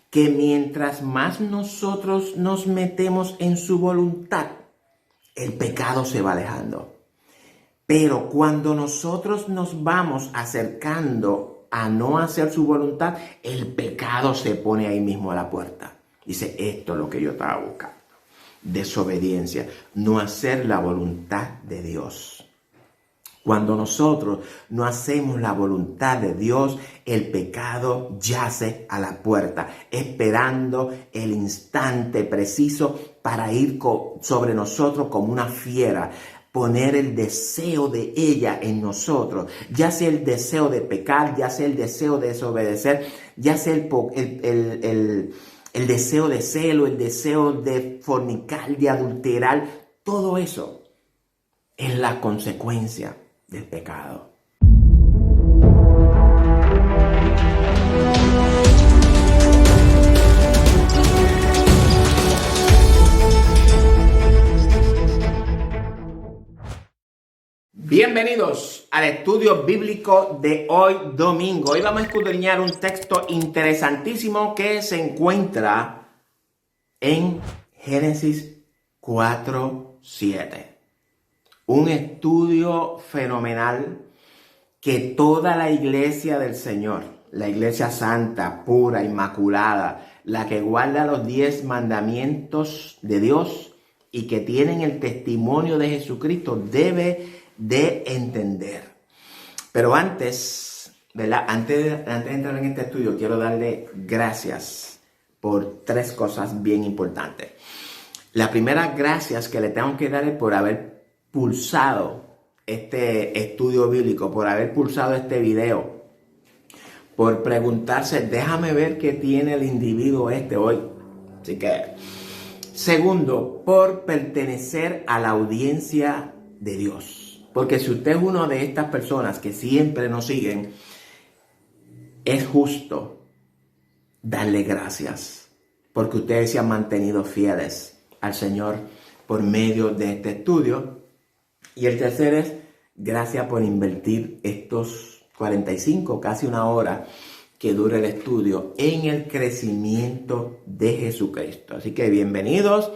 que mientras más nosotros nos metemos en su voluntad, el pecado se va alejando. Pero cuando nosotros nos vamos acercando a no hacer su voluntad, el pecado se pone ahí mismo a la puerta. Dice, esto es lo que yo estaba buscando. Desobediencia, no hacer la voluntad de Dios. Cuando nosotros no hacemos la voluntad de Dios, el pecado yace a la puerta, esperando el instante preciso para ir sobre nosotros como una fiera, poner el deseo de ella en nosotros, ya sea el deseo de pecar, ya sea el deseo de desobedecer, ya sea el deseo de celo, el deseo de fornicar, de adulterar, todo eso es la consecuencia del pecado. Bienvenidos al estudio bíblico de hoy domingo. Hoy vamos a escudriñar un texto interesantísimo que se encuentra en Génesis 4:7. Un estudio fenomenal que toda la iglesia del Señor, la iglesia santa, pura, inmaculada, la que guarda los 10 mandamientos de Dios y que tienen el testimonio de Jesucristo, debe de entender. Pero antes, ¿verdad? Antes de entrar en este estudio, quiero darle gracias por 3 cosas bien importantes. La primera gracias que le tengo que dar es por haber pulsado este estudio bíblico, por haber pulsado este video, por preguntarse, déjame ver qué tiene el individuo hoy. Así que, segundo, por pertenecer a la audiencia de Dios. Porque si usted es una de estas personas que siempre nos siguen, es justo darle gracias, porque ustedes se han mantenido fieles al Señor por medio de este estudio. Y el tercero es, gracias por invertir estos 45, casi una hora que dura el estudio en el crecimiento de Jesucristo. Así que bienvenidos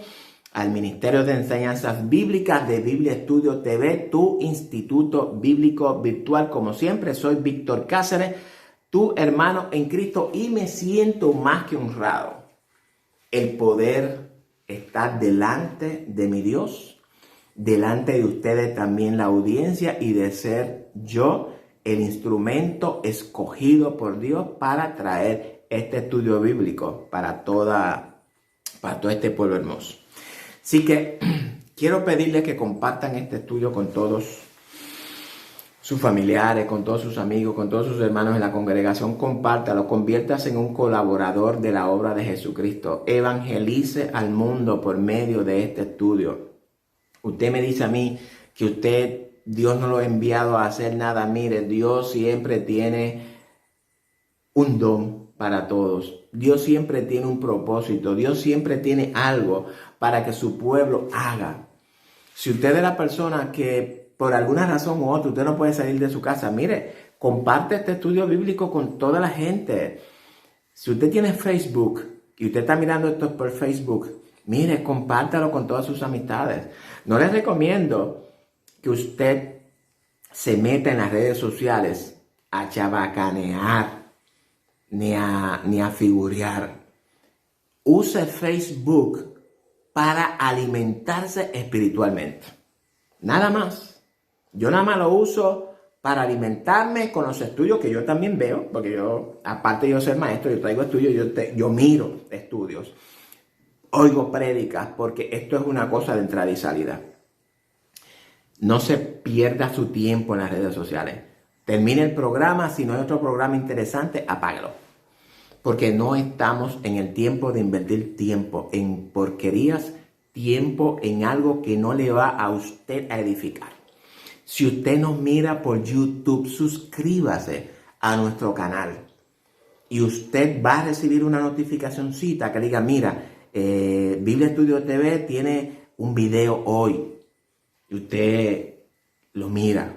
al Ministerio de Enseñanzas Bíblicas de Biblia Estudio TV, tu instituto bíblico virtual. Como siempre, soy Víctor Cáceres, tu hermano en Cristo, y me siento más que honrado el poder estar delante de mi Dios, delante de ustedes también la audiencia, y de ser yo el instrumento escogido por Dios para traer este estudio bíblico para todo este pueblo hermoso. Así que quiero pedirles que compartan este estudio con todos sus familiares, con todos sus amigos, con todos sus hermanos en la congregación. Compártalo, conviértase en un colaborador de la obra de Jesucristo. Evangelice al mundo por medio de este estudio. Usted me dice a mí que Dios no lo ha enviado a hacer nada. Mire, Dios siempre tiene un don para todos. Dios siempre tiene un propósito. Dios siempre tiene algo para que su pueblo haga. Si usted es la persona que por alguna razón u otra usted no puede salir de su casa, mire, comparte este estudio bíblico con toda la gente. Si usted tiene Facebook y usted está mirando esto por Facebook, mire, compártalo con todas sus amistades. No les recomiendo que usted se meta en las redes sociales a chabacanear ni a figurear. Use Facebook para alimentarse espiritualmente. Nada más. Yo nada más lo uso para alimentarme con los estudios que yo también veo, porque yo, aparte de yo ser maestro, yo traigo estudios, yo miro estudios. Oigo prédicas, porque esto es una cosa de entrada y salida. No se pierda su tiempo en las redes sociales. Termine el programa, si no hay otro programa interesante, apágalo. Porque no estamos en el tiempo de invertir tiempo en porquerías, tiempo en algo que no le va a usted a edificar. Si usted nos mira por YouTube, suscríbase a nuestro canal. Y usted va a recibir una notificacióncita que diga, mira, Biblia Estudio TV tiene un video hoy. Y usted lo mira.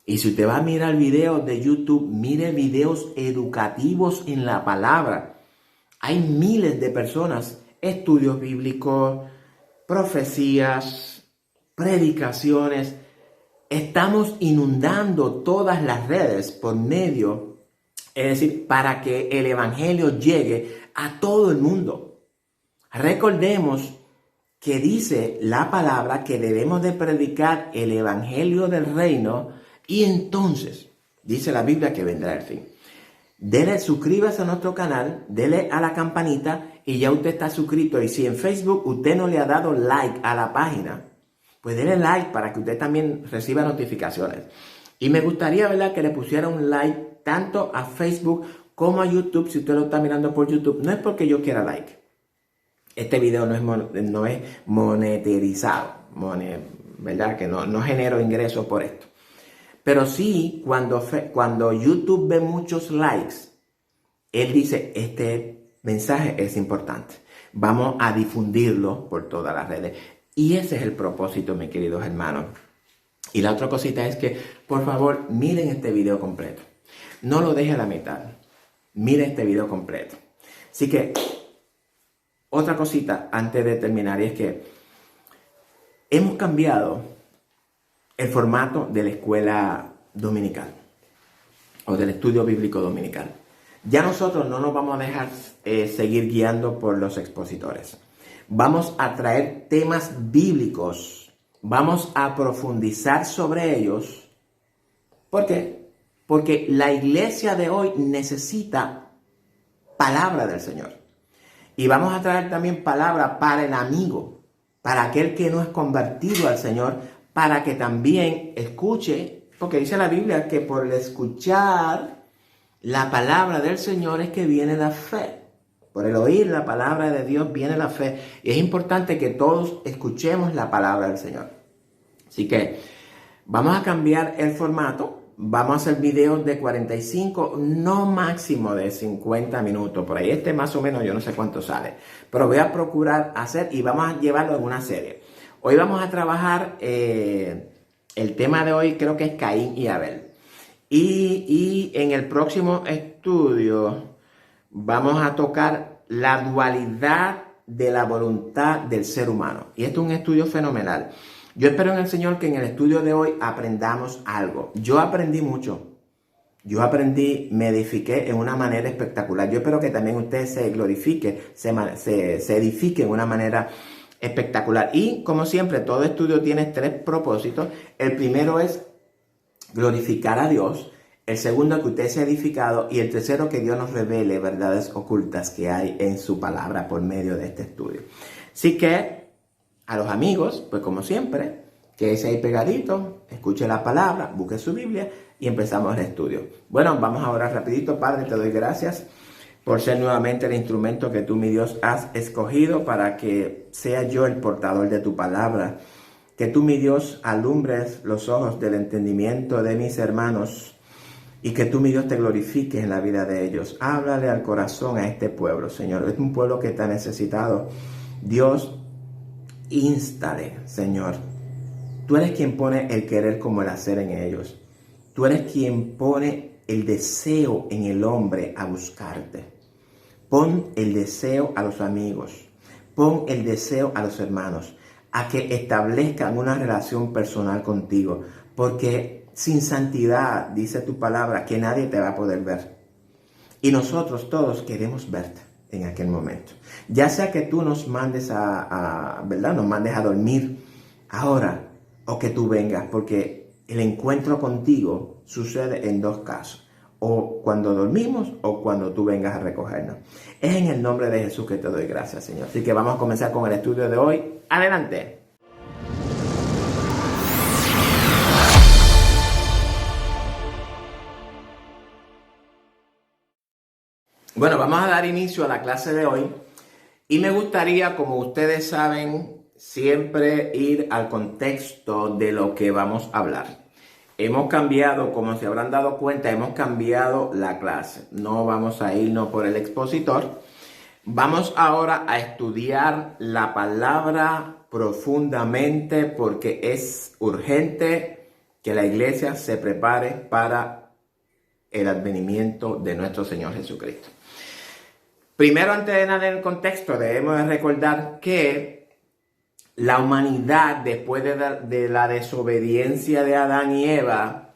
Y si usted va a mirar videos de YouTube, mire videos educativos en la palabra. Hay miles de personas, estudios bíblicos, profecías, predicaciones. Estamos inundando todas las redes por medio, es decir, para que el evangelio llegue a todo el mundo. Recordemos que dice la palabra que debemos de predicar el evangelio del reino y entonces dice la Biblia que vendrá el fin. Suscríbase a nuestro canal, dele a la campanita y ya usted está suscrito. Y si en Facebook usted no le ha dado like a la página, pues dele like para que usted también reciba notificaciones. Y me gustaría, ¿verdad?, que le pusiera un like tanto a Facebook como a YouTube. Si usted lo está mirando por YouTube, no es porque yo quiera like. Este video no es monetizado, ¿verdad? Que no genero ingresos por esto. Pero sí, cuando YouTube ve muchos likes, él dice, este mensaje es importante. Vamos a difundirlo por todas las redes. Y ese es el propósito, mis queridos hermanos. Y la otra cosita es que, por favor, miren este video completo. No lo deje a la mitad. Miren este video completo. Así que, otra cosita antes de terminar, y es que hemos cambiado el formato de la escuela dominical o del estudio bíblico dominical. Ya nosotros no nos vamos a dejar seguir guiando por los expositores. Vamos a traer temas bíblicos, vamos a profundizar sobre ellos. ¿Por qué? Porque la iglesia de hoy necesita palabra del Señor. Y vamos a traer también palabra para el amigo, para aquel que no es convertido al Señor, para que también escuche, porque dice la Biblia que por el escuchar la palabra del Señor es que viene la fe. Por el oír la palabra de Dios viene la fe. Y es importante que todos escuchemos la palabra del Señor. Así que vamos a cambiar el formato. Vamos a hacer videos de 45, no máximo de 50 minutos. Por ahí más o menos, yo no sé cuánto sale. Pero voy a procurar hacer y vamos a llevarlo en una serie. Hoy vamos a trabajar, el tema de hoy creo que es Caín y Abel. Y en el próximo estudio vamos a tocar la dualidad de la voluntad del ser humano. Y esto es un estudio fenomenal. Yo espero en el Señor que en el estudio de hoy aprendamos algo. Yo aprendí mucho. Me edifiqué en una manera espectacular. Yo espero que también usted se glorifique, se edifique en una manera espectacular. Y como siempre, todo estudio tiene 3 propósitos. El primero es glorificar a Dios. El segundo, que usted sea edificado. Y el tercero, que Dios nos revele verdades ocultas que hay en su palabra por medio de este estudio. Así que a los amigos, pues como siempre, quédese ahí pegadito, escuche la palabra, busque su Biblia y empezamos el estudio. Bueno, vamos a orar rapidito. Padre, te doy gracias por ser nuevamente el instrumento que tú, mi Dios, has escogido para que sea yo el portador de tu palabra. Que tú, mi Dios, alumbres los ojos del entendimiento de mis hermanos y que tú, mi Dios, te glorifiques en la vida de ellos. Háblale al corazón a este pueblo, Señor. Es un pueblo que está necesitado. Dios, instale, Señor. Tú eres quien pone el querer como el hacer en ellos. Tú eres quien pone el deseo en el hombre a buscarte. Pon el deseo a los amigos. Pon el deseo a los hermanos a que establezcan una relación personal contigo. Porque sin santidad, dice tu palabra, que nadie te va a poder ver. Y nosotros todos queremos verte en aquel momento. Ya sea que tú nos mandes ¿verdad? Nos mandes a dormir ahora o que tú vengas, porque el encuentro contigo sucede en 2 casos. O cuando dormimos o cuando tú vengas a recogernos. Es en el nombre de Jesús que te doy gracias, Señor. Así que vamos a comenzar con el estudio de hoy. ¡Adelante! Bueno, vamos a dar inicio a la clase de hoy y me gustaría, como ustedes saben, siempre ir al contexto de lo que vamos a hablar. Hemos cambiado, como se habrán dado cuenta, hemos cambiado la clase. No vamos a irnos por el expositor. Vamos ahora a estudiar la palabra profundamente porque es urgente que la iglesia se prepare para el advenimiento de nuestro Señor Jesucristo. Primero, antes de nada en el contexto, debemos de recordar que la humanidad, después de la desobediencia de Adán y Eva,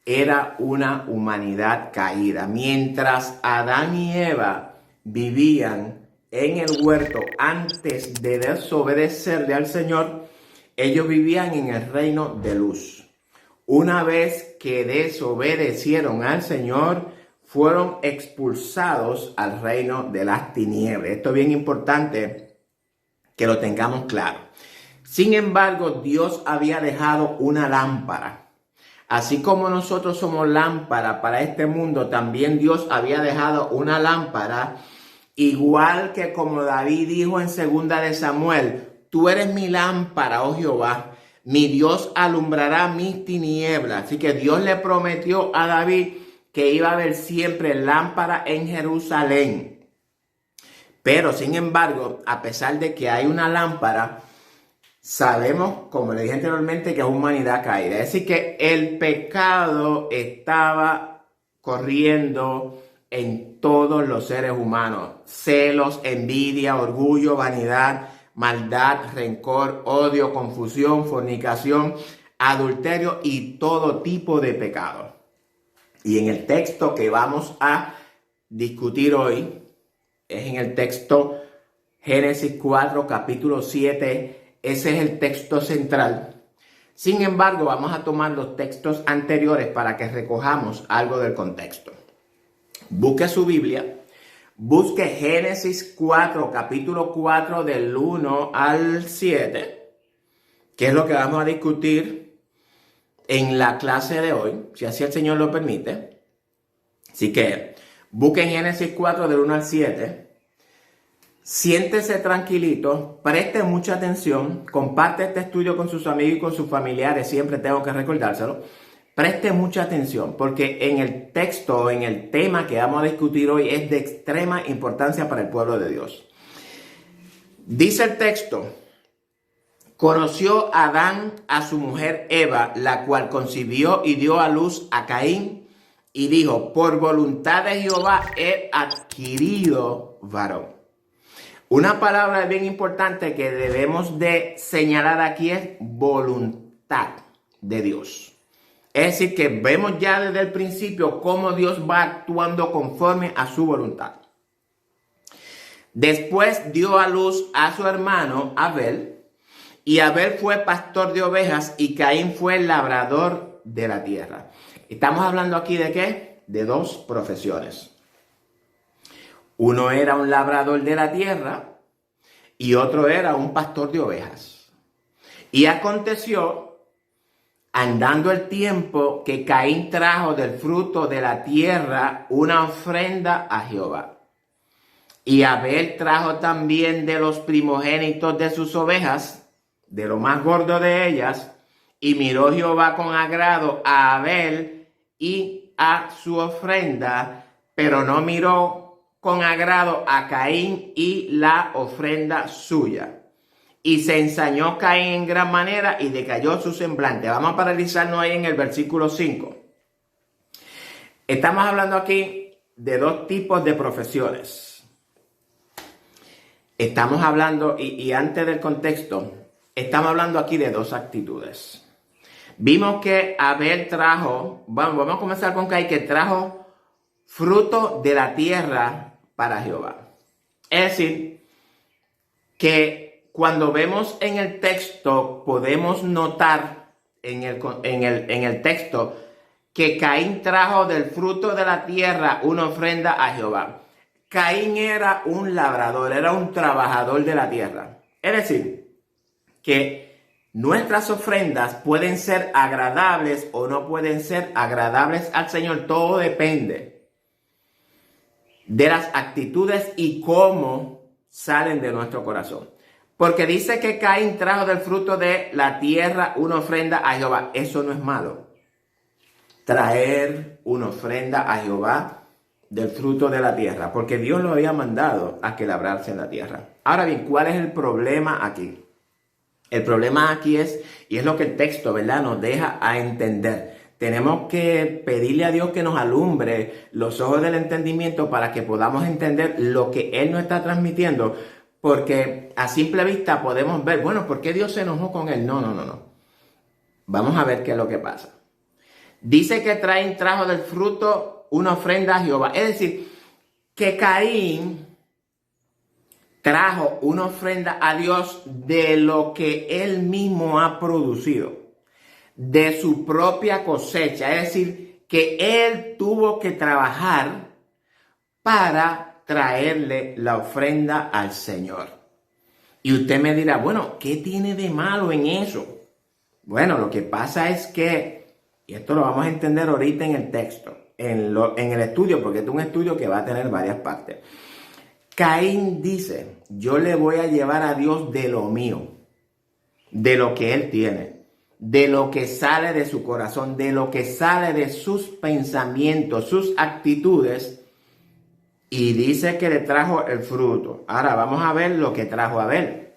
era una humanidad caída. Mientras Adán y Eva vivían en el huerto antes de desobedecerle al Señor, ellos vivían en el reino de luz. Una vez que desobedecieron al Señor, fueron expulsados al reino de las tinieblas. Esto es bien importante que lo tengamos claro. Sin embargo, Dios había dejado una lámpara. Así como nosotros somos lámpara para este mundo, también Dios había dejado una lámpara, igual que como David dijo en 2 de Samuel, tú eres mi lámpara, oh Jehová, mi Dios alumbrará mis tinieblas. Así que Dios le prometió a David que iba a haber siempre lámpara en Jerusalén. Pero sin embargo, a pesar de que hay una lámpara, sabemos, como le dije anteriormente, que es humanidad caída. Es decir, que el pecado estaba corriendo en todos los seres humanos. Celos, envidia, orgullo, vanidad, maldad, rencor, odio, confusión, fornicación, adulterio y todo tipo de pecado. Y en el texto que vamos a discutir hoy, es en el texto Génesis 4, capítulo 7, ese es el texto central. Sin embargo, vamos a tomar los textos anteriores para que recojamos algo del contexto. Busque su Biblia, busque Génesis 4, capítulo 4, del 1 al 7, que es lo que vamos a discutir en la clase de hoy, si así el Señor lo permite. Así que busquen Génesis 4 del 1 al 7. Siéntese tranquilito, preste mucha atención, comparte este estudio con sus amigos y con sus familiares, siempre tengo que recordárselo. Preste mucha atención porque en el texto, en el tema que vamos a discutir hoy es de extrema importancia para el pueblo de Dios. Dice el texto: conoció Adán a su mujer Eva, la cual concibió y dio a luz a Caín, y dijo, por voluntad de Jehová he adquirido varón. Una palabra bien importante que debemos de señalar aquí es voluntad de Dios. Es decir, que vemos ya desde el principio cómo Dios va actuando conforme a su voluntad. Después dio a luz a su hermano Abel, y Abel fue pastor de ovejas y Caín fue labrador de la tierra. Estamos hablando aquí de ¿qué? De dos profesiones. Uno era un labrador de la tierra y otro era un pastor de ovejas. Y aconteció, andando el tiempo, que Caín trajo del fruto de la tierra una ofrenda a Jehová. Y Abel trajo también de los primogénitos de sus ovejas, de lo más gordo de ellas, y miró Jehová con agrado a Abel y a su ofrenda, pero no miró con agrado a Caín y la ofrenda suya. Y se ensañó Caín en gran manera y decayó su semblante. Vamos a paralizarnos ahí en el versículo 5. Estamos hablando aquí de dos tipos de profesiones. Estamos hablando, y antes del contexto, estamos hablando aquí de dos actitudes. Vimos que Abel trajo, vamos a comenzar con Caín, que trajo fruto de la tierra para Jehová. Es decir, que cuando vemos en el texto, podemos notar en el texto que Caín trajo del fruto de la tierra una ofrenda a Jehová. Caín era un labrador, era un trabajador de la tierra. Es decir, que nuestras ofrendas pueden ser agradables o no pueden ser agradables al Señor. Todo depende de las actitudes y cómo salen de nuestro corazón. Porque dice que Caín trajo del fruto de la tierra una ofrenda a Jehová. Eso no es malo. Traer una ofrenda a Jehová del fruto de la tierra. Porque Dios lo había mandado a que labrase en la tierra. Ahora bien, ¿cuál es el problema aquí? El problema aquí es, y es lo que el texto, ¿verdad?, nos deja a entender. Tenemos que pedirle a Dios que nos alumbre los ojos del entendimiento para que podamos entender lo que Él nos está transmitiendo, porque a simple vista podemos ver, bueno, ¿por qué Dios se enojó con él? No. Vamos a ver qué es lo que pasa. Dice que trajo del fruto una ofrenda a Jehová. Es decir, que Caín trajo una ofrenda a Dios de lo que él mismo ha producido, de su propia cosecha. Es decir, que él tuvo que trabajar para traerle la ofrenda al Señor. Y usted me dirá, bueno, ¿qué tiene de malo en eso? Bueno, lo que pasa es que, y esto lo vamos a entender ahorita en el texto, en el estudio, porque este es un estudio que va a tener varias partes. Caín dice, yo le voy a llevar a Dios de lo mío, de lo que él tiene, de lo que sale de su corazón, de lo que sale de sus pensamientos, sus actitudes, y dice que le trajo el fruto. Ahora vamos a ver lo que trajo Abel.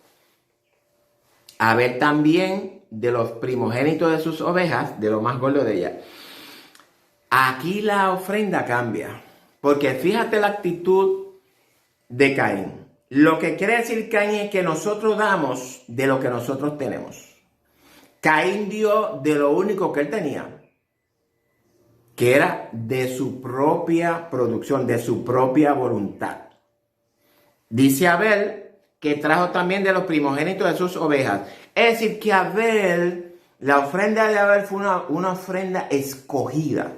Abel también de los primogénitos de sus ovejas, de lo más gordo de ellas. Aquí la ofrenda cambia, porque fíjate la actitud de Caín. Lo que quiere decir Caín es que nosotros damos de lo que nosotros tenemos. Caín dio de lo único que él tenía, que era de su propia producción, de su propia voluntad. Dice Abel que trajo también de los primogénitos de sus ovejas. Es decir, que Abel, la ofrenda de Abel fue una ofrenda escogida.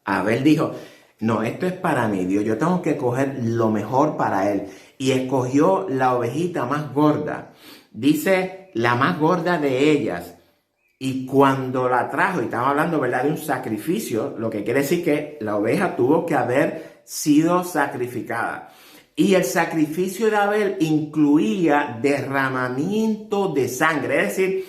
Abel dijo, no, esto es para mí, Dios, yo tengo que coger lo mejor para él. Y escogió la ovejita más gorda. Dice, la más gorda de ellas. Y cuando la trajo, y estamos hablando, ¿verdad?, de un sacrificio, lo que quiere decir que la oveja tuvo que haber sido sacrificada. Y el sacrificio de Abel incluía derramamiento de sangre. Es decir,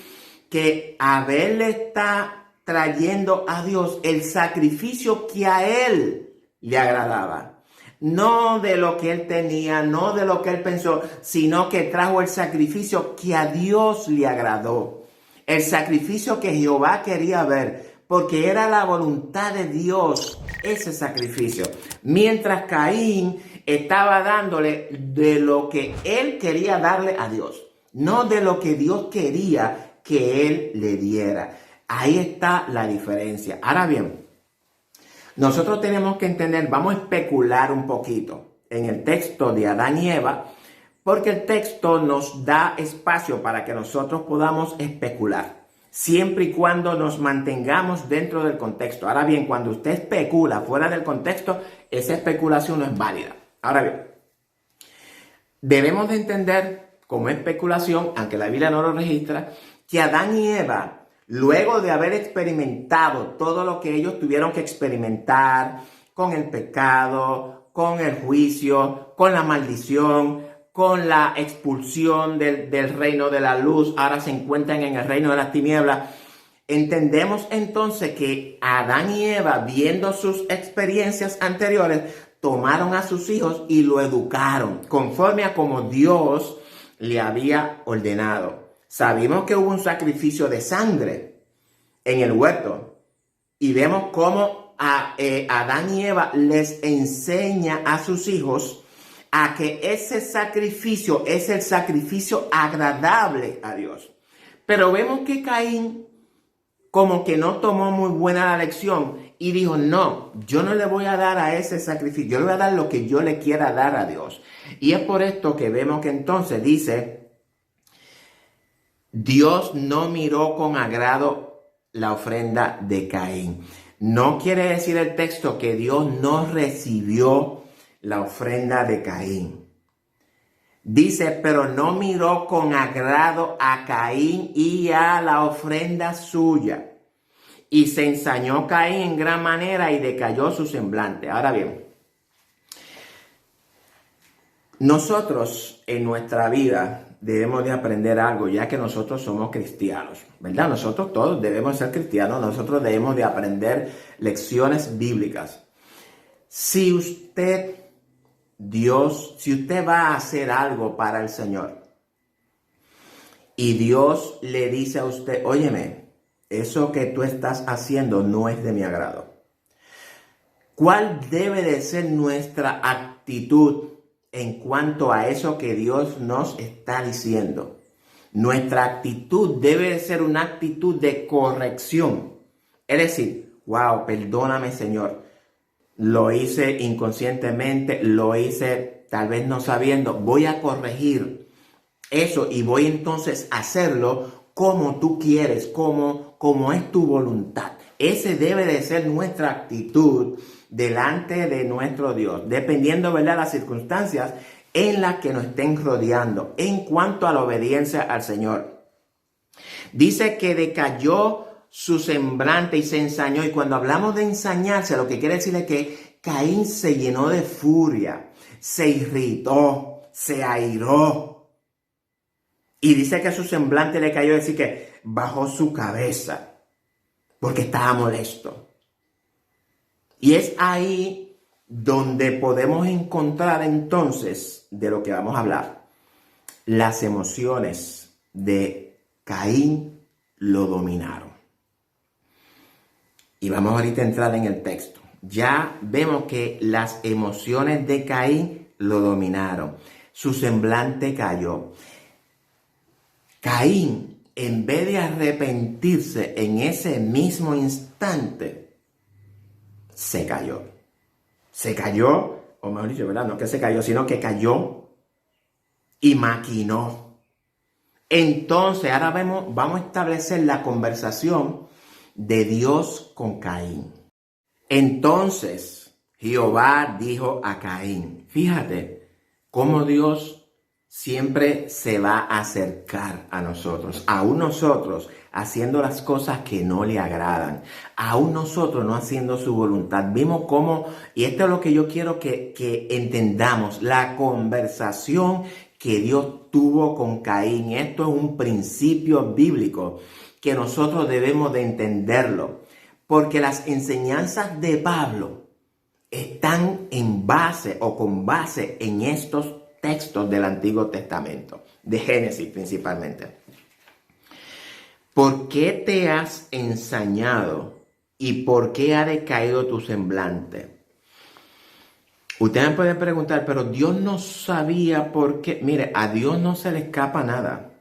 que Abel le está trayendo a Dios el sacrificio que a él le agradaba. No de lo que él tenía, no de lo que él pensó, sino que trajo el sacrificio que a Dios le agradó. El sacrificio que Jehová quería ver, porque era la voluntad de Dios ese sacrificio. Mientras Caín estaba dándole de lo que él quería darle a Dios, no de lo que Dios quería que él le diera. Ahí está la diferencia. Ahora bien, nosotros tenemos que entender, vamos a especular un poquito en el texto de Adán y Eva, porque el texto nos da espacio para que nosotros podamos especular, siempre y cuando nos mantengamos dentro del contexto. Ahora bien, cuando usted especula fuera del contexto, esa especulación no es válida. Ahora bien, debemos de entender como especulación, aunque la Biblia no lo registra, que Adán y Eva, luego de haber experimentado todo lo que ellos tuvieron que experimentar con el pecado, con el juicio, con la maldición, con la expulsión del reino de la luz, ahora se encuentran en el reino de las tinieblas. Entendemos entonces que Adán y Eva, viendo sus experiencias anteriores, tomaron a sus hijos y lo educaron conforme a como Dios le había ordenado. Sabemos que hubo un sacrificio de sangre en el huerto y vemos cómo Adán y Eva les enseña a sus hijos a que ese sacrificio es el sacrificio agradable a Dios. Pero vemos que Caín como que no tomó muy buena la lección y dijo, no, yo no le voy a dar a ese sacrificio, yo le voy a dar lo que yo le quiera dar a Dios. Y es por esto que vemos que entonces dice, Dios no miró con agrado la ofrenda de Caín. No quiere decir el texto que Dios no recibió la ofrenda de Caín. Dice, pero no miró con agrado a Caín y a la ofrenda suya. Y se ensañó Caín en gran manera y decayó su semblante. Ahora bien, nosotros en nuestra vida debemos de aprender algo, ya que nosotros somos cristianos, ¿verdad? Nosotros todos debemos ser cristianos, nosotros debemos de aprender lecciones bíblicas. Si usted va a hacer algo para el Señor y Dios le dice a usted, óyeme, eso que tú estás haciendo no es de mi agrado. ¿Cuál debe de ser nuestra actitud en cuanto a eso que Dios nos está diciendo? Nuestra actitud debe de ser una actitud de corrección. Es decir, wow, perdóname, Señor. Lo hice inconscientemente, lo hice tal vez no sabiendo. Voy a corregir eso y voy entonces a hacerlo como tú quieres, como es tu voluntad. Ese debe de ser nuestra actitud delante de nuestro Dios, dependiendo, ¿verdad?, las circunstancias en las que nos estén rodeando en cuanto a la obediencia al Señor. Dice que decayó su semblante y se ensañó. Y cuando hablamos de ensañarse, lo que quiere decir es que Caín se llenó de furia, se irritó, se airó. Y dice que su semblante le cayó, es decir, que bajó su cabeza porque estaba molesto. Y es ahí donde podemos encontrar entonces de lo que vamos a hablar. Las emociones de Caín lo dominaron. Y vamos ahorita a entrar en el texto. Ya vemos que las emociones de Caín lo dominaron. Su semblante cayó. Caín, en vez de arrepentirse en ese mismo instante, se cayó. Se cayó, o mejor dicho, ¿verdad? No que se cayó, sino que cayó y maquinó. Entonces, ahora vamos a establecer la conversación de Dios con Caín. Entonces, Jehová dijo a Caín, fíjate cómo Dios siempre se va a acercar a nosotros, aún nosotros haciendo las cosas que no le agradan, aún nosotros no haciendo su voluntad. Vimos cómo, y esto es lo que yo quiero que entendamos, la conversación que Dios tuvo con Caín. Esto es un principio bíblico que nosotros debemos de entenderlo, porque las enseñanzas de Pablo están en base o con base en estos textos del Antiguo Testamento, de Génesis principalmente. ¿Por qué te has ensañado y por qué ha decaído tu semblante? Ustedes me pueden preguntar, pero Dios no sabía por qué. Mire, a Dios no se le escapa nada.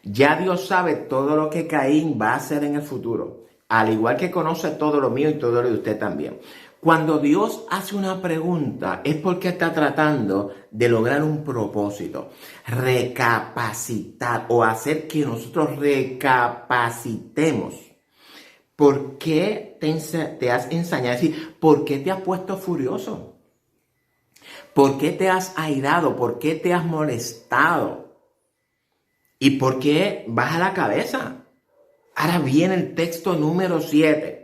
Ya Dios sabe todo lo que Caín va a hacer en el futuro, al igual que conoce todo lo mío y todo lo de usted también. Cuando Dios hace una pregunta es porque está tratando de lograr un propósito, recapacitar o hacer que nosotros recapacitemos. ¿Por qué te has ensañado? Es decir, ¿por qué te has puesto furioso? ¿Por qué te has airado? ¿Por qué te has molestado? ¿Y por qué baja la cabeza? Ahora viene el texto número 7.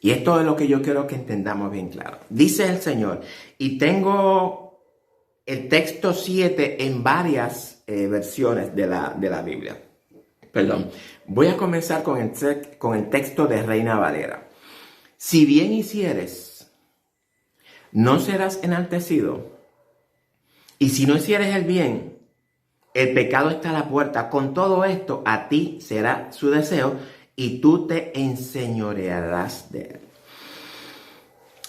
Y esto es lo que yo quiero que entendamos bien claro. Dice el Señor, y tengo el texto 7 en varias versiones de la Biblia. Perdón, voy a comenzar con el texto de Reina Valera. Si bien hicieres, no serás enaltecido. Y si no hicieres el bien, el pecado está a la puerta. Con todo esto, a ti será su deseo y tú te enseñorearás de él.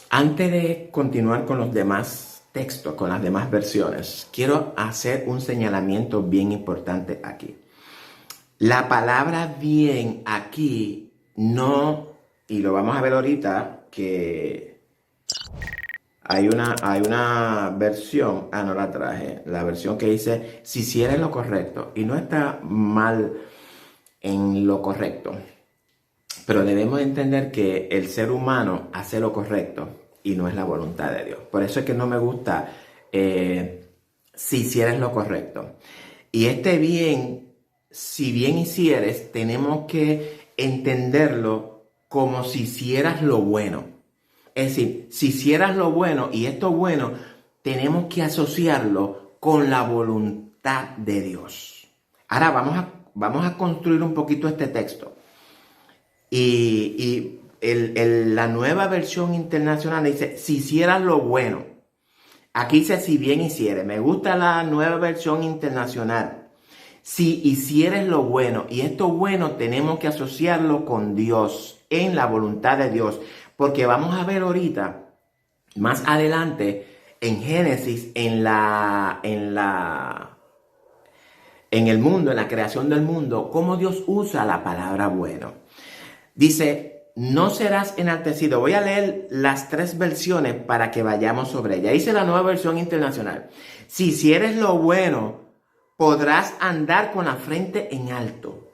Antes de continuar con los demás textos, con las demás versiones, quiero hacer un señalamiento bien importante aquí. La palabra bien aquí no, y lo vamos a ver ahorita, que hay una versión, no la traje, la versión que dice, si hicieres lo correcto, y no está mal en lo correcto, pero debemos entender que el ser humano hace lo correcto y no es la voluntad de Dios. Por eso es que no me gusta si hicieres lo correcto. Y este bien, si bien hicieres, tenemos que entenderlo como si hicieras lo bueno. Es decir, si hicieras lo bueno y esto bueno, tenemos que asociarlo con la voluntad de Dios. Ahora vamos a construir un poquito este texto. Y la nueva versión internacional dice, si hicieras lo bueno. Aquí dice, si bien hicieres. Me gusta la nueva versión internacional. si hicieres lo bueno, y esto bueno tenemos que asociarlo con Dios, en la voluntad de Dios, porque vamos a ver ahorita, más adelante, en Génesis, en el mundo, en la creación del mundo, cómo Dios usa la palabra bueno. Dice, no serás enaltecido. Voy a leer las 3 versiones para que vayamos sobre ella. Dice la Nueva Versión Internacional. Si hicieres lo bueno, podrás andar con la frente en alto.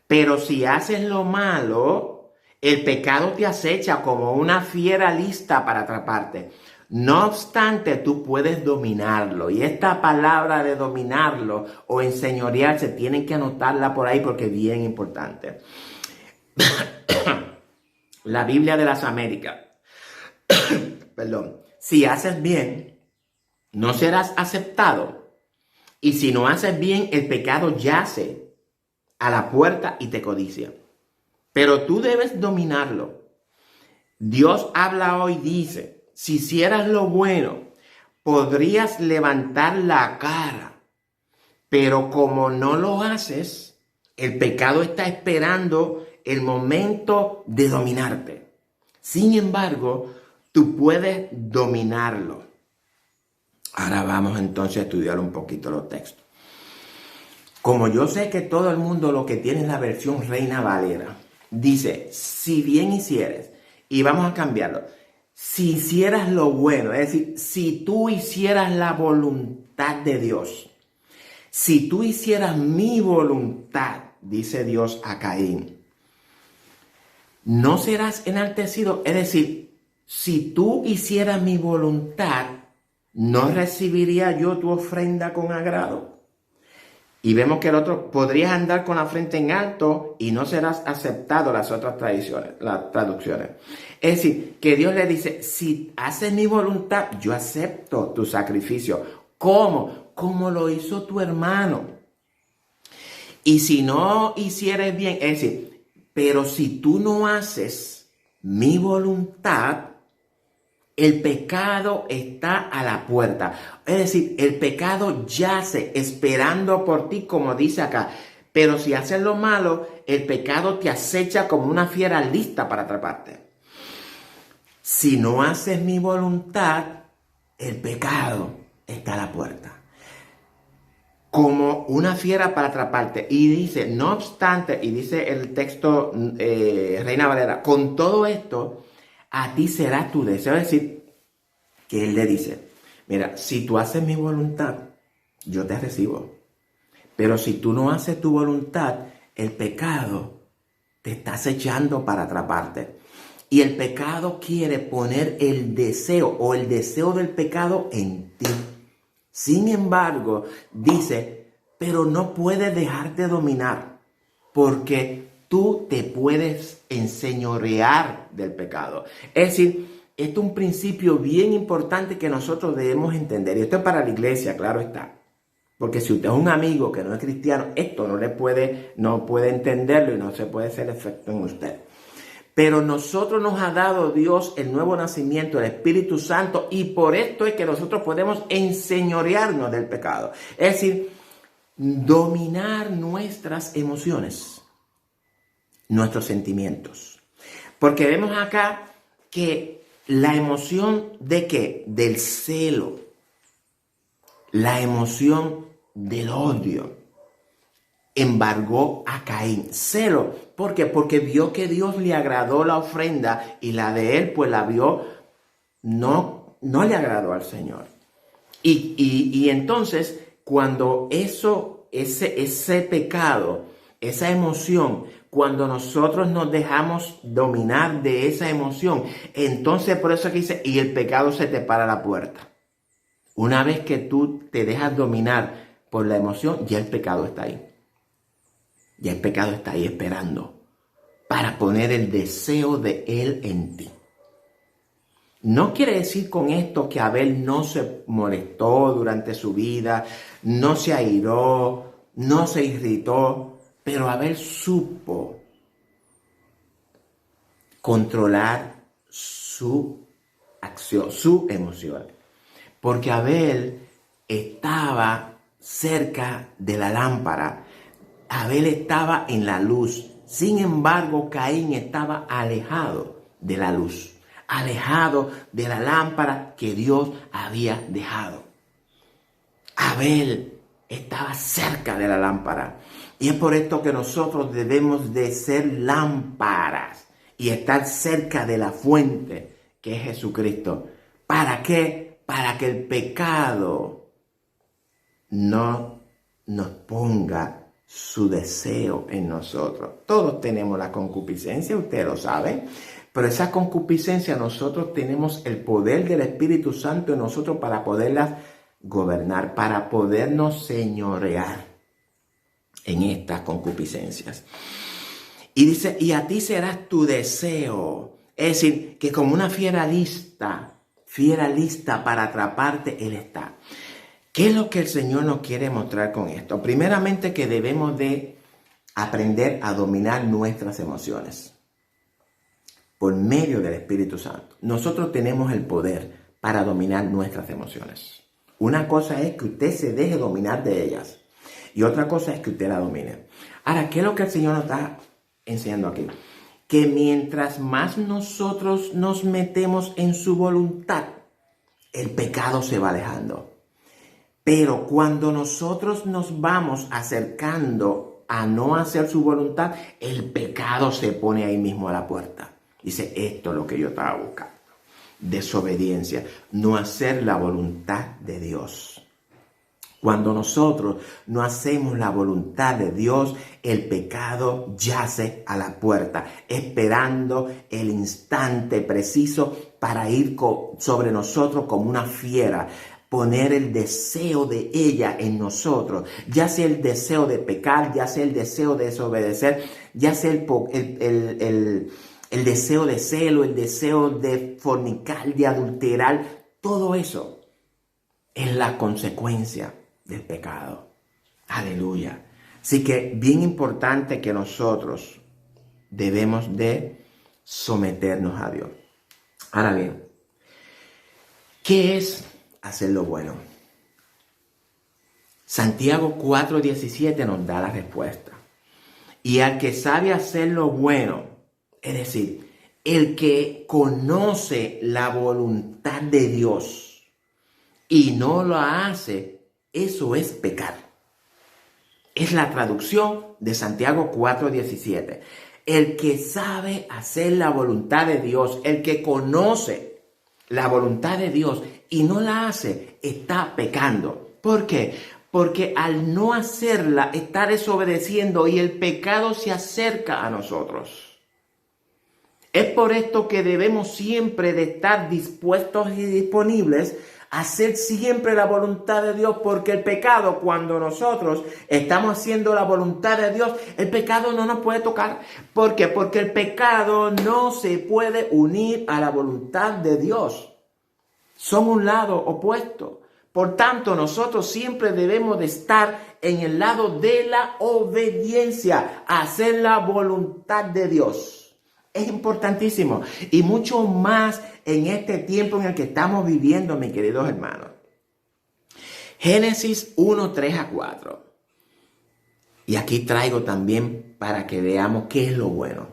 Pero si haces lo malo, el pecado te acecha como una fiera lista para atraparte. No obstante, tú puedes dominarlo. Y esta palabra de dominarlo o enseñorearse, tienen que anotarla por ahí porque es bien importante. La Biblia de las Américas. Perdón. Si haces bien, no serás aceptado. Y si no haces bien, el pecado yace a la puerta y te codicia. Pero tú debes dominarlo. Dios habla hoy, dice, si hicieras lo bueno, podrías levantar la cara. Pero como no lo haces, el pecado está esperando el momento de dominarte. Sin embargo, tú puedes dominarlo. Ahora vamos entonces a estudiar un poquito los textos. Como yo sé que todo el mundo lo que tiene es la versión Reina Valera, dice, si bien hicieres, y vamos a cambiarlo, si hicieras lo bueno, es decir, si tú hicieras la voluntad de Dios, si tú hicieras mi voluntad, dice Dios a Caín, no serás enaltecido. Es decir, si tú hicieras mi voluntad, ¿no recibiría yo tu ofrenda con agrado? Y vemos que el otro, podrías andar con la frente en alto y no serás aceptado, las otras las traducciones. Es decir, que Dios le dice, si haces mi voluntad, yo acepto tu sacrificio. ¿Cómo? Como lo hizo tu hermano. Y si no hicieres bien, es decir, pero si tú no haces mi voluntad, el pecado está a la puerta. Es decir, el pecado yace esperando por ti, como dice acá. Pero si haces lo malo, el pecado te acecha como una fiera lista para atraparte. Si no haces mi voluntad, el pecado está a la puerta. Como una fiera para atraparte. Y dice, no obstante, y dice el texto Reina Valera, con todo esto, a ti será tu deseo. Es decir, que él le dice, mira, si tú haces mi voluntad, yo te recibo. Pero si tú no haces tu voluntad, el pecado te está acechando para atraparte. Y el pecado quiere poner el deseo o el deseo del pecado en ti. Sin embargo, dice, pero no puedes dejarte dominar, porque tú te puedes enseñorear del pecado. Es decir, esto es un principio bien importante que nosotros debemos entender. Y esto es para la iglesia, claro está. Porque si usted es un amigo que no es cristiano, esto no puede entenderlo y no se puede hacer efecto en usted. Pero nosotros nos ha dado Dios el nuevo nacimiento, el Espíritu Santo, y por esto es que nosotros podemos enseñorearnos del pecado. Es decir, dominar nuestras emociones, nuestros sentimientos. Porque vemos acá que la emoción ¿de qué? Del celo, la emoción del odio, embargó a Caín. Celo. ¿Por qué? Porque vio que Dios le agradó la ofrenda y la de él, pues la vio, no le agradó al Señor. Y entonces, cuando ese pecado, esa emoción, cuando nosotros nos dejamos dominar de esa emoción, entonces por eso que dice, y el pecado se te para a la puerta. Una vez que tú te dejas dominar por la emoción, ya el pecado está ahí. Ya el pecado está ahí esperando para poner el deseo de él en ti. No quiere decir con esto que Abel no se molestó durante su vida, no se airó, no se irritó, pero Abel supo controlar su acción, sus emociones. Porque Abel estaba cerca de la lámpara. Abel estaba en la luz. Sin embargo, Caín estaba alejado de la luz, alejado de la lámpara que Dios había dejado. Abel estaba cerca de la lámpara. Y es por esto que nosotros debemos de ser lámparas y estar cerca de la fuente, que es Jesucristo. ¿Para qué? Para que el pecado no nos ponga su deseo en nosotros. Todos tenemos la concupiscencia, ustedes lo saben, pero esa concupiscencia nosotros tenemos el poder del Espíritu Santo en nosotros para poderlas gobernar, para podernos señorear en estas concupiscencias. Y dice, y a ti serás tu deseo. Es decir, que como una fiera lista para atraparte, Él está. ¿Qué es lo que el Señor nos quiere mostrar con esto? Primeramente, que debemos de aprender a dominar nuestras emociones por medio del Espíritu Santo. Nosotros tenemos el poder para dominar nuestras emociones. Una cosa es que usted se deje dominar de ellas y otra cosa es que usted la domine. Ahora, ¿qué es lo que el Señor nos está enseñando aquí? Que mientras más nosotros nos metemos en su voluntad, el pecado se va alejando. Pero cuando nosotros nos vamos acercando a no hacer su voluntad, el pecado se pone ahí mismo a la puerta. Dice, esto es lo que yo estaba buscando. Desobediencia, no hacer la voluntad de Dios. Cuando nosotros no hacemos la voluntad de Dios, el pecado yace a la puerta, esperando el instante preciso para ir sobre nosotros como una fiera. Poner el deseo de ella en nosotros, ya sea el deseo de pecar, ya sea el deseo de desobedecer, ya sea el deseo de celo, el deseo de fornicar, de adulterar, todo eso es la consecuencia del pecado. Aleluya. Así que bien importante que nosotros debemos de someternos a Dios. Ahora bien, ¿qué es hacer lo bueno? Santiago 4:17 nos da la respuesta. Y al que sabe hacer lo bueno, es decir, el que conoce la voluntad de Dios y no lo hace, eso es pecar. Es la traducción de Santiago 4:17. El que sabe hacer la voluntad de Dios, el que conoce la voluntad de Dios y no la hace, está pecando. ¿Por qué? Porque al no hacerla, está desobedeciendo y el pecado se acerca a nosotros. Es por esto que debemos siempre de estar dispuestos y disponibles a hacer siempre la voluntad de Dios, porque el pecado, cuando nosotros estamos haciendo la voluntad de Dios, el pecado no nos puede tocar. ¿Por qué? Porque el pecado no se puede unir a la voluntad de Dios. Son un lado opuesto. Por tanto, nosotros siempre debemos de estar en el lado de la obediencia, a hacer la voluntad de Dios. Es importantísimo y mucho más en este tiempo en el que estamos viviendo, mis queridos hermanos. Génesis 1:3-4. Y aquí traigo también para que veamos qué es lo bueno.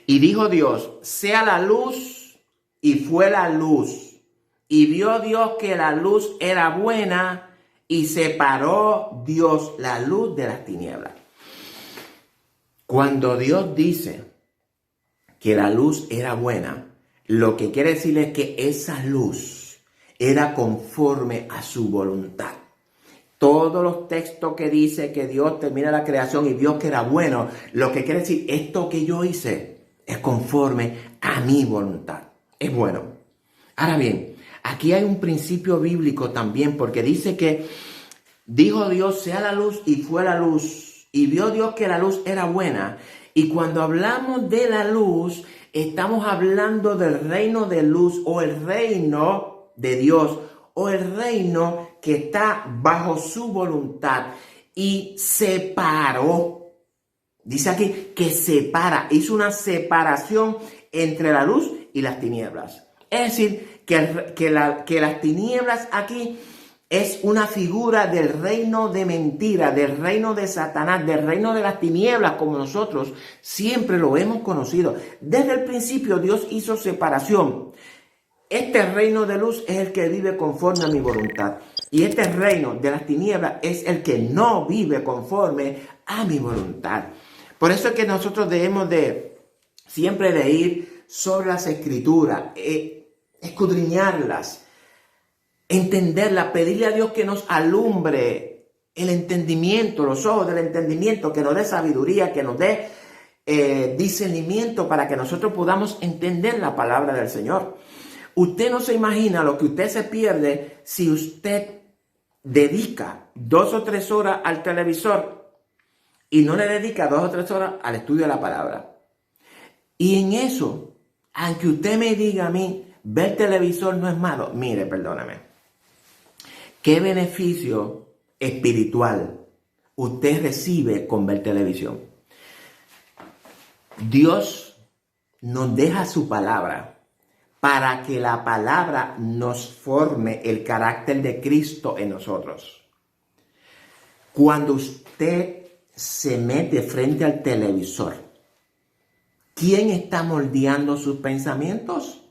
Y dijo Dios, sea la luz, y fue la luz. Y vio Dios que la luz era buena, y separó Dios la luz de las tinieblas. Cuando Dios dice que la luz era buena, lo que quiere decir es que esa luz era conforme a su voluntad. Todos los textos que dice que Dios termina la creación y vio que era bueno, lo que quiere decir, esto que yo hice es conforme a mi voluntad. Es bueno. Ahora bien, aquí hay un principio bíblico también, porque dice que dijo Dios, sea la luz, y fue la luz. Y vio Dios que la luz era buena. Y cuando hablamos de la luz, estamos hablando del reino de luz o el reino de Dios o el reino que está bajo su voluntad y separó. Dice aquí que separa, hizo una separación entre la luz y las tinieblas. Es decir, que las tinieblas aquí es una figura del reino de mentira, del reino de Satanás, del reino de las tinieblas, como nosotros siempre lo hemos conocido. Desde el principio Dios hizo separación. Este reino de luz es el que vive conforme a mi voluntad. Y este reino de las tinieblas es el que no vive conforme a mi voluntad. Por eso es que nosotros debemos de siempre de ir sobre las escrituras, escudriñarlas, entenderlas, pedirle a Dios que nos alumbre el entendimiento, los ojos del entendimiento, que nos dé sabiduría, que nos dé discernimiento para que nosotros podamos entender la palabra del Señor. Usted no se imagina lo que usted se pierde si usted dedica 2 o 3 horas al televisor y no le dedica 2 o 3 horas al estudio de la palabra. Y en eso, aunque usted me diga a mí, ver televisor no es malo, mire, perdóname. ¿Qué beneficio espiritual usted recibe con ver televisión? Dios nos deja su palabra para que la palabra nos forme el carácter de Cristo en nosotros. Cuando usted se mete frente al televisor, ¿quién está moldeando sus pensamientos?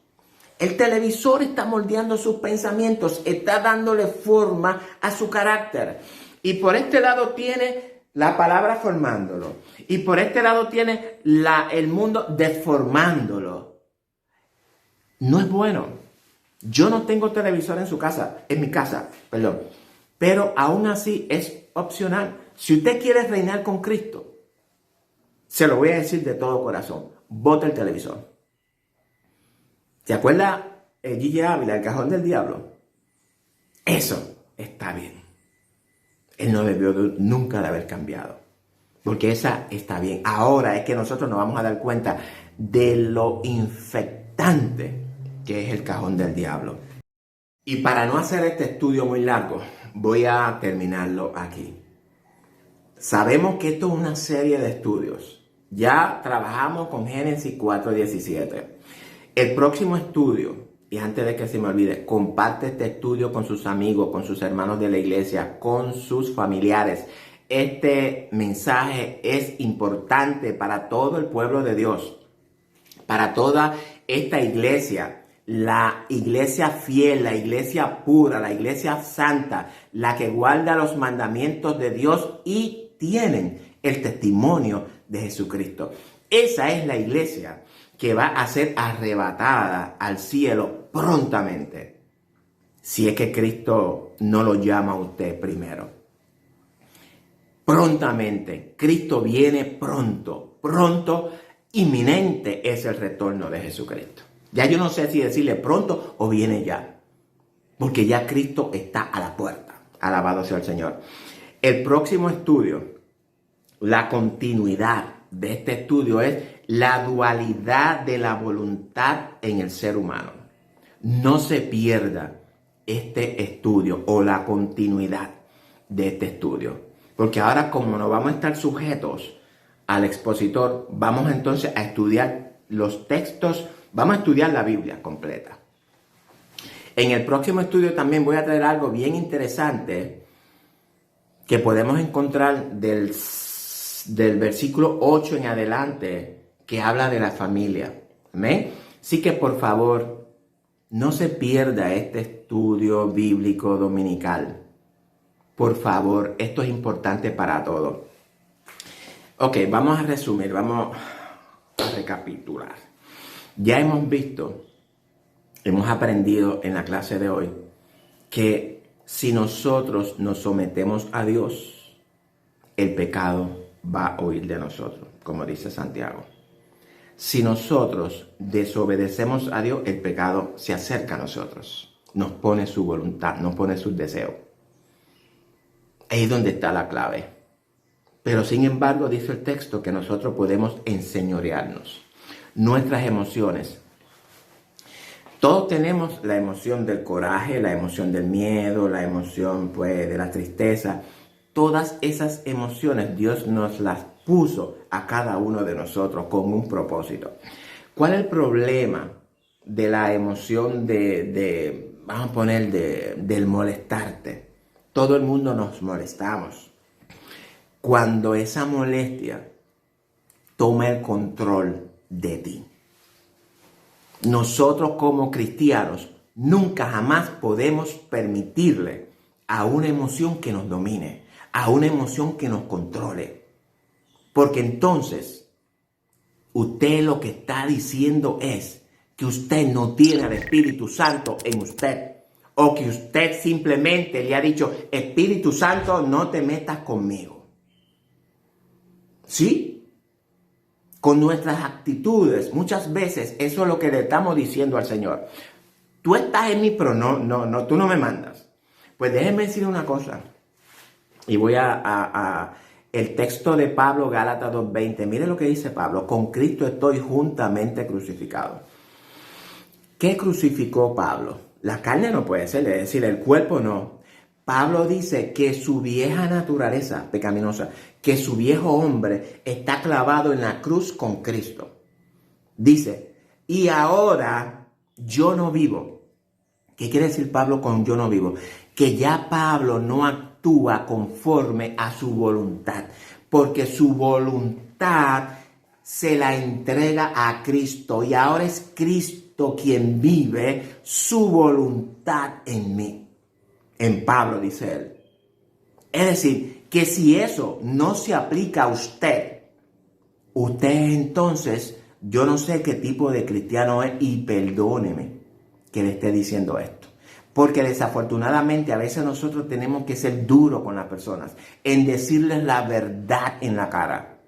El televisor está moldeando sus pensamientos, está dándole forma a su carácter. Y por este lado tiene la palabra formándolo. Y por este lado tiene el mundo deformándolo. No es bueno. Yo no tengo televisor en mi casa, perdón. Pero aún así es opcional. Si usted quiere reinar con Cristo, se lo voy a decir de todo corazón, bote el televisor. ¿Se acuerda Gigi Ávila, el cajón del diablo? Eso está bien. Él no debió nunca de haber cambiado. Porque esa está bien. Ahora es que nosotros nos vamos a dar cuenta de lo infectante que es el cajón del diablo. Y para no hacer este estudio muy largo, voy a terminarlo aquí. Sabemos que esto es una serie de estudios. Ya trabajamos con Génesis 4:17. El próximo estudio, y antes de que se me olvide, comparte este estudio con sus amigos, con sus hermanos de la iglesia, con sus familiares. Este mensaje es importante para todo el pueblo de Dios, para toda esta iglesia. La iglesia fiel, la iglesia pura, la iglesia santa, la que guarda los mandamientos de Dios y tienen el testimonio de Jesucristo. Esa es la iglesia que va a ser arrebatada al cielo prontamente, si es que Cristo no lo llama a usted primero. Prontamente, Cristo viene pronto, inminente es el retorno de Jesucristo. Ya yo no sé si decirle pronto o viene ya, porque ya Cristo está a la puerta. Alabado sea el Señor. El próximo estudio, la continuidad de este estudio es la dualidad de la voluntad en el ser humano. No se pierda este estudio o la continuidad de este estudio, porque ahora como no vamos a estar sujetos al expositor, vamos entonces a estudiar los textos. Vamos a estudiar la Biblia completa. En el próximo estudio también voy a traer algo bien interesante que podemos encontrar del versículo 8 en adelante, que habla de la familia. ¿Amén? Así que por favor, no se pierda este estudio bíblico dominical. Por favor, esto es importante para todos. Ok, vamos a resumir, vamos a recapitular. Ya hemos visto, hemos aprendido en la clase de hoy que si nosotros nos sometemos a Dios, el pecado va a huir de nosotros, como dice Santiago. Si nosotros desobedecemos a Dios, el pecado se acerca a nosotros, nos pone su voluntad, nos pone sus deseos. Ahí es donde está la clave. Pero sin embargo, dice el texto que nosotros podemos enseñorearnos. Nuestras emociones. Todos tenemos la emoción del coraje, la emoción del miedo, la emoción de la tristeza. Todas esas emociones Dios nos las puso a cada uno de nosotros con un propósito. ¿Cuál es el problema de la emoción vamos a poner, del molestarte? Todo el mundo nos molestamos. Cuando esa molestia toma el control de ti. Nosotros como cristianos nunca jamás podemos permitirle a una emoción que nos domine, a una emoción que nos controle. Porque entonces usted lo que está diciendo es que usted no tiene al Espíritu Santo en usted. O que usted simplemente le ha dicho, Espíritu Santo, no te metas conmigo. ¿Sí? Con nuestras actitudes, muchas veces eso es lo que le estamos diciendo al Señor. Tú estás en mí, pero no, tú no me mandas. Pues déjenme decir una cosa. Y voy a el texto de Pablo, Gálatas 2:20. Mire lo que dice Pablo. Con Cristo estoy juntamente crucificado. ¿Qué crucificó Pablo? La carne no puede ser, es decir, el cuerpo no. Pablo dice que su vieja naturaleza pecaminosa, que su viejo hombre está clavado en la cruz con Cristo. Dice, y ahora yo no vivo. ¿Qué quiere decir Pablo con yo no vivo? Que ya Pablo no actúa conforme a su voluntad, porque su voluntad se la entrega a Cristo y ahora es Cristo quien vive su voluntad en mí. En Pablo, dice él. Es decir, que si eso no se aplica a usted entonces, yo no sé qué tipo de cristiano es y perdóneme que le esté diciendo esto. Porque desafortunadamente a veces nosotros tenemos que ser duros con las personas, en decirles la verdad en la cara.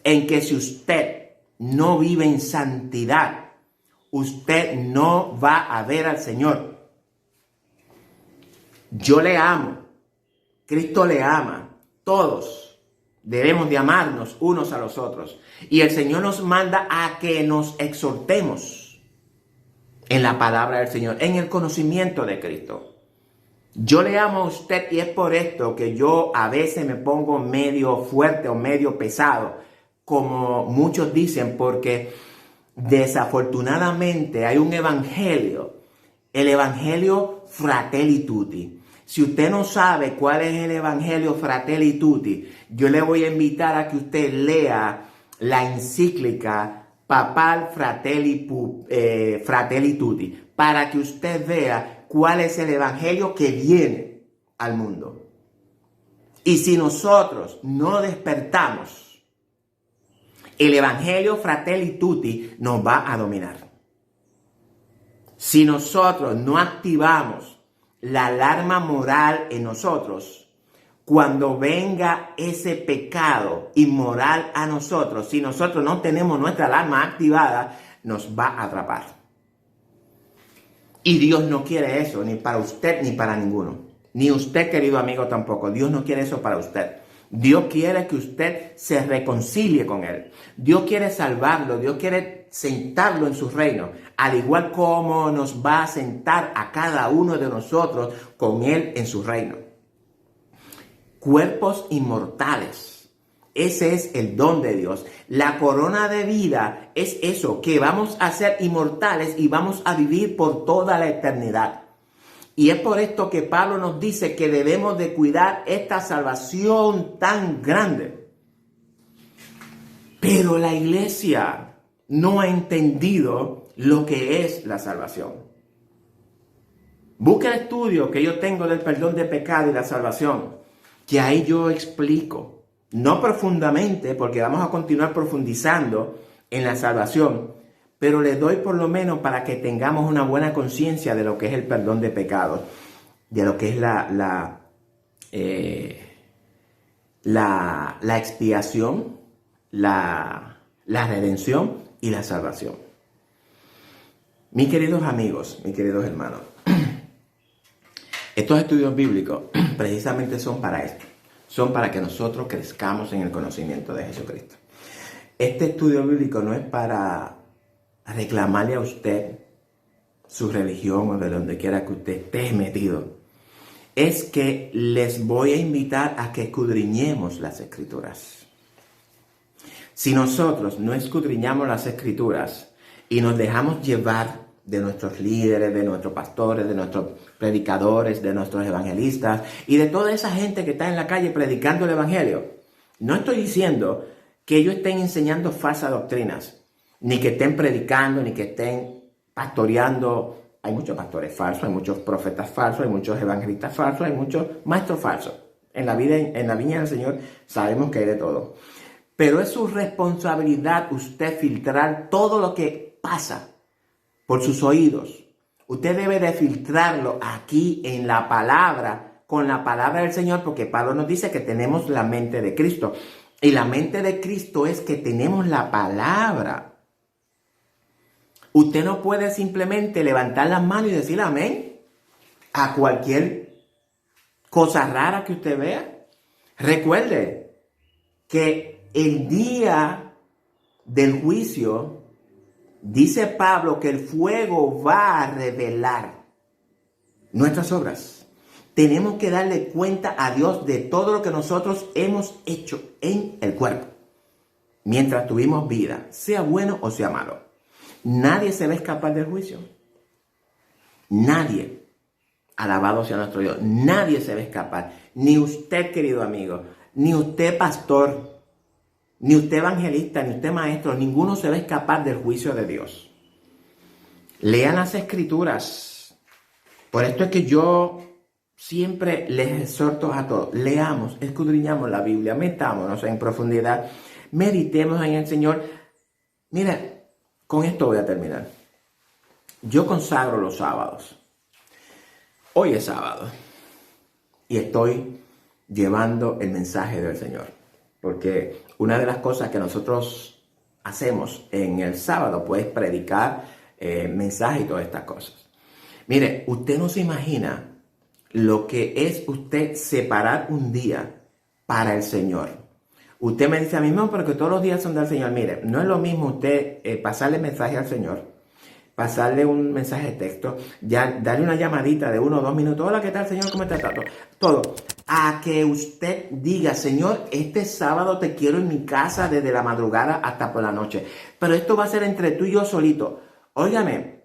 En que si usted no vive en santidad, usted no va a ver al Señor. Yo le amo, Cristo le ama, todos debemos de amarnos unos a los otros. Y el Señor nos manda a que nos exhortemos en la palabra del Señor, en el conocimiento de Cristo. Yo le amo a usted y es por esto que yo a veces me pongo medio fuerte o medio pesado, como muchos dicen, porque desafortunadamente hay un evangelio, el evangelio Fratelli Tutti. Si usted no sabe cuál es el evangelio Fratelli Tutti, yo le voy a invitar a que usted lea la encíclica papal Fratelli Tutti, para que usted vea cuál es el evangelio que viene al mundo. Y si nosotros no despertamos, el evangelio Fratelli Tutti nos va a dominar. Si nosotros no activamos la alarma moral en nosotros, cuando venga ese pecado inmoral a nosotros, si nosotros no tenemos nuestra alarma activada, nos va a atrapar. Y Dios no quiere eso, ni para usted ni para ninguno. Ni usted, querido amigo, tampoco. Dios no quiere eso para usted. Dios quiere que usted se reconcilie con Él. Dios quiere salvarlo. Dios quiere sentarlo en su reino. Al igual como nos va a sentar a cada uno de nosotros con Él en su reino. Cuerpos inmortales. Ese es el don de Dios. La corona de vida es eso, que vamos a ser inmortales y vamos a vivir por toda la eternidad. Y es por esto que Pablo nos dice que debemos de cuidar esta salvación tan grande. Pero la iglesia no ha entendido lo que es la salvación. Busca el estudio que yo tengo del perdón de pecado y la salvación, que ahí yo explico, no profundamente, porque vamos a continuar profundizando en la salvación, pero les doy por lo menos para que tengamos una buena conciencia de lo que es el perdón de pecados, de lo que es la expiación, la redención y la salvación. Mis queridos amigos, mis queridos hermanos, estos estudios bíblicos precisamente son para esto. Son para que nosotros crezcamos en el conocimiento de Jesucristo. Este estudio bíblico no es para reclamarle a usted su religión o de donde quiera que usted esté metido. Es que les voy a invitar a que escudriñemos las Escrituras. Si nosotros no escudriñamos las Escrituras y nos dejamos llevar de nuestros líderes, de nuestros pastores, de nuestros predicadores, de nuestros evangelistas y de toda esa gente que está en la calle predicando el evangelio. No estoy diciendo que ellos estén enseñando falsas doctrinas, ni que estén predicando, ni que estén pastoreando. Hay muchos pastores falsos, hay muchos profetas falsos, hay muchos evangelistas falsos, hay muchos maestros falsos. En la viña del Señor sabemos que hay de todo. Pero es su responsabilidad usted filtrar todo lo que pasa por sus oídos. Usted debe de filtrarlo aquí en la palabra, con la palabra del Señor, porque Pablo nos dice que tenemos la mente de Cristo. Y la mente de Cristo es que tenemos la palabra. Usted no puede simplemente levantar las manos y decir amén a cualquier cosa rara que usted vea. Recuerde que el día del juicio, dice Pablo que el fuego va a revelar nuestras obras. Tenemos que darle cuenta a Dios de todo lo que nosotros hemos hecho en el cuerpo mientras tuvimos vida, sea bueno o sea malo. Nadie se va a escapar del juicio. Nadie. Alabado sea nuestro Dios. Nadie se va a escapar. Ni usted, querido amigo, ni usted, pastor, ni usted, evangelista, ni usted, maestro. Ninguno se va a escapar del juicio de Dios. Lean las Escrituras. Por esto es que yo siempre les exhorto a todos. Leamos, escudriñamos la Biblia, metámonos en profundidad, meditemos en el Señor. Mira, con esto voy a terminar. Yo consagro los sábados. Hoy es sábado y estoy llevando el mensaje del Señor, porque una de las cosas que nosotros hacemos en el sábado pues es predicar mensaje y todas estas cosas. Mire, usted no se imagina lo que es usted separar un día para el Señor. Usted me dice a mí, no, porque todos los días son del Señor. Mire, no es lo mismo usted pasarle mensaje al Señor, pasarle un mensaje de texto, ya darle una llamadita de 1 o 2 minutos. Hola, ¿qué tal, Señor? ¿Cómo está? Todo. A que usted diga, Señor, este sábado te quiero en mi casa desde la madrugada hasta por la noche. Pero esto va a ser entre tú y yo solito. Óigame,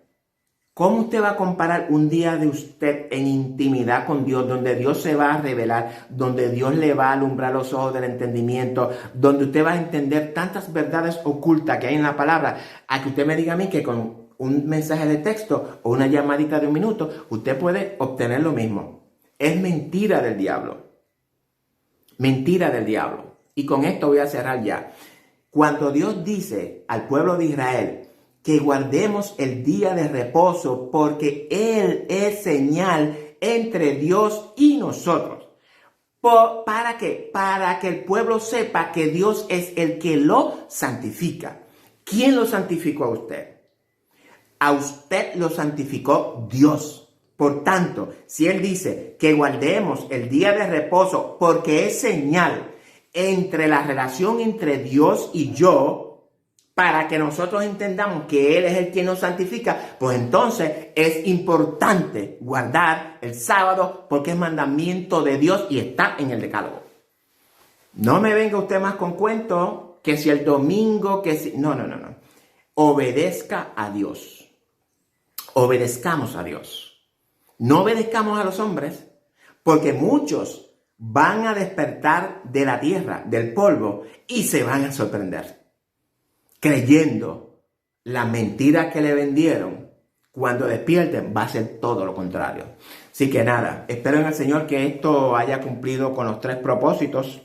¿cómo usted va a comparar un día de usted en intimidad con Dios, donde Dios se va a revelar, donde Dios le va a alumbrar los ojos del entendimiento, donde usted va a entender tantas verdades ocultas que hay en la palabra, a que usted me diga a mí que con un mensaje de texto o una llamadita de 1 minuto, usted puede obtener lo mismo? Es mentira del diablo. Mentira del diablo. Y con esto voy a cerrar ya. Cuando Dios dice al pueblo de Israel que guardemos el día de reposo porque Él es señal entre Dios y nosotros. ¿Para qué? Para que el pueblo sepa que Dios es el que lo santifica. ¿Quién lo santificó a usted? A usted lo santificó Dios. Por tanto, si Él dice que guardemos el día de reposo porque es señal entre la relación entre Dios y yo, para que nosotros entendamos que Él es el quien nos santifica, pues entonces es importante guardar el sábado porque es mandamiento de Dios y está en el decálogo. No me venga usted más con cuentos que si el domingo, que si... No. Obedezca a Dios. Obedezcamos a Dios. No obedezcamos a los hombres, porque muchos van a despertar de la tierra, del polvo, y se van a sorprender, creyendo la mentira que le vendieron. Cuando despierten va a ser todo lo contrario. Así que nada, espero en el Señor que esto haya cumplido con los 3 propósitos.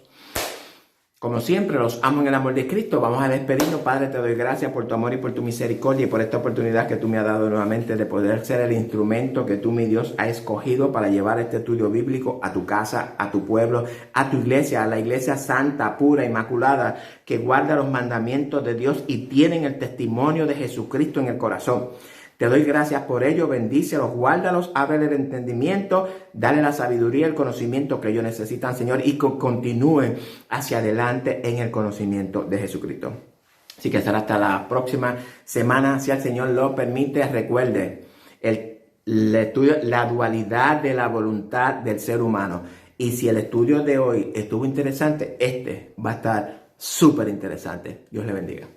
Como siempre, los amo en el amor de Cristo. Vamos a despedirnos. Padre, te doy gracias por tu amor y por tu misericordia y por esta oportunidad que tú me has dado nuevamente de poder ser el instrumento que tú, mi Dios, has escogido para llevar este estudio bíblico a tu casa, a tu pueblo, a tu iglesia, a la iglesia santa, pura, inmaculada, que guarda los mandamientos de Dios y tienen el testimonio de Jesucristo en el corazón. Te doy gracias por ello, bendícelos, guárdalos, ábrele el entendimiento, dale la sabiduría, el conocimiento que ellos necesitan, Señor, y que continúen hacia adelante en el conocimiento de Jesucristo. Así que será hasta la próxima semana, si el Señor lo permite. Recuerde, el estudio, la dualidad de la voluntad del ser humano. Y si el estudio de hoy estuvo interesante, este va a estar súper interesante. Dios le bendiga.